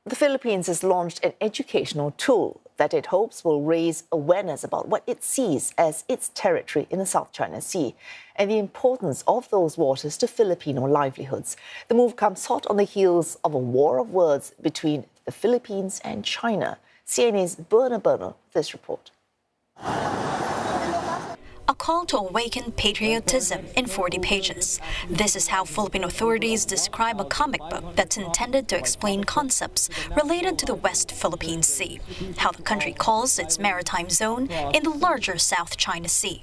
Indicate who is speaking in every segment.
Speaker 1: The Philippines has launched an educational tool that it hopes will raise awareness about what it sees as its territory in the South China Sea and the importance of those waters to Filipino livelihoods. The move comes hot on the heels of a war of words between the Philippines and China. CNA's Buena Bernal, this report.
Speaker 2: A call to awaken patriotism in 40 pages. This is how Philippine authorities describe a comic book that's intended to explain concepts related to the West Philippine Sea, how the country calls its maritime zone in the larger South China Sea.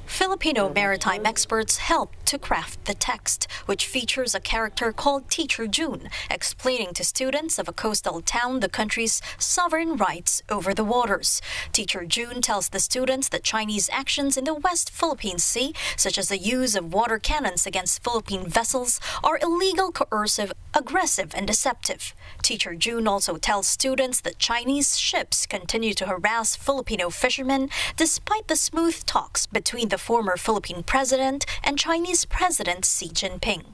Speaker 2: Filipino maritime experts helped to craft the text, which features a character called Teacher June, explaining to students of a coastal town the country's sovereign rights over the waters. Teacher June tells the students that Chinese actions in the West Philippine Sea, such as the use of water cannons against Philippine vessels, are illegal, coercive, aggressive, and deceptive. Teacher June also tells students that Chinese ships continue to harass Filipino fishermen despite the smooth talks between the former Philippine president and Chinese President Xi Jinping.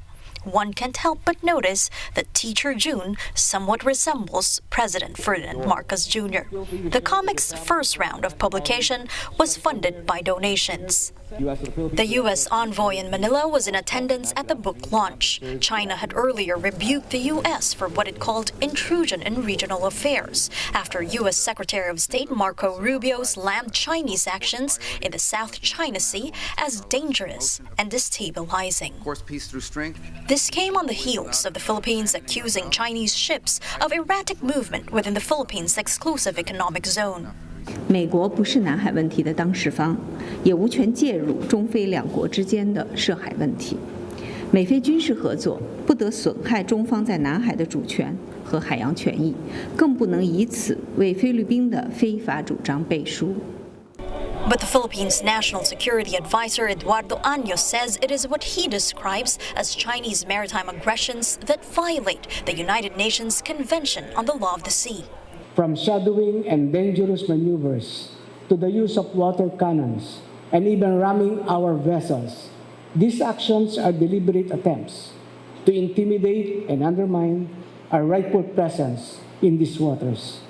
Speaker 2: One can't help but notice that Teacher June somewhat resembles President Ferdinand Marcos Jr. The comic's first round of publication was funded by donations. The U.S. envoy in Manila was in attendance at the book launch. China had earlier rebuked the U.S. for what it called intrusion in regional affairs after U.S. Secretary of State Marco Rubio slammed Chinese actions in the South China Sea as dangerous and destabilizing. This came on the heels of the Philippines accusing Chinese ships of erratic movement within the Philippines' exclusive economic zone.
Speaker 3: 美国不是南海问题的当事方，也无权介入中非两国之间的涉海问题。美菲军事合作不得损害中方在南海的主权和海洋权益，更不能以此为菲律宾的非法主张背书。
Speaker 2: But the Philippines' National Security Advisor Eduardo Año says it is what he describes as Chinese maritime aggressions that violate the United Nations Convention on the Law of the Sea.
Speaker 4: From shadowing and dangerous maneuvers to the use of water cannons and even ramming our vessels, these actions are deliberate attempts to intimidate and undermine our rightful presence in these waters.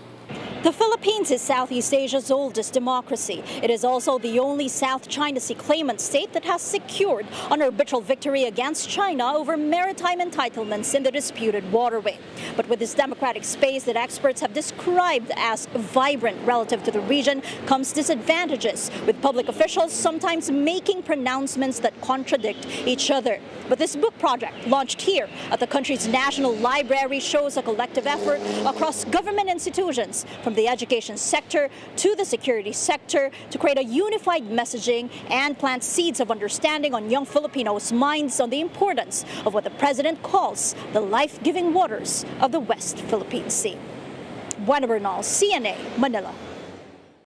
Speaker 5: The Philippines is Southeast Asia's oldest democracy. It is also the only South China Sea claimant state that has secured an arbitral victory against China over maritime entitlements in the disputed waterway. But with this democratic space that experts have described as vibrant relative to the region comes disadvantages, with public officials sometimes making pronouncements that contradict each other. But this book project, launched here at the country's National Library, shows a collective effort across government institutions, from the education sector to the security sector, to create a unified messaging and plant seeds of understanding on young Filipinos' minds on the importance of what the president calls the life-giving waters of the West Philippine Sea. Buena Bernal, CNA, Manila.